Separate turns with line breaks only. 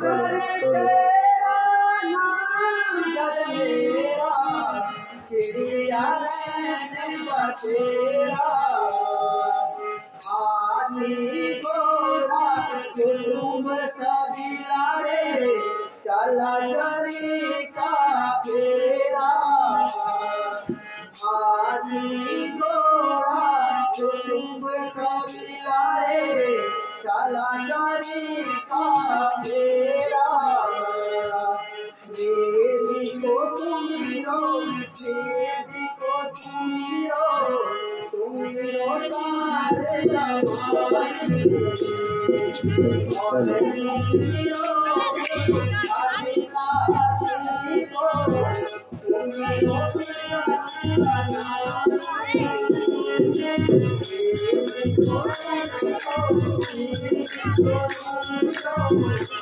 करे तेरा नाम जग मेरा, चिड़िया नैन बसेरा। हाथी घोड़ा कुटुंब कबीला रे, चला चली का फेरा। हाथी घोड़ा कुटुंब कबीला रे, चला चली का फेरा। वेदी को सुमिरो, वेदी को सुमिरो, सुमिरो शारदा माई। और सुमिरो आदिनाथी को, सुमिरो शारदा माई।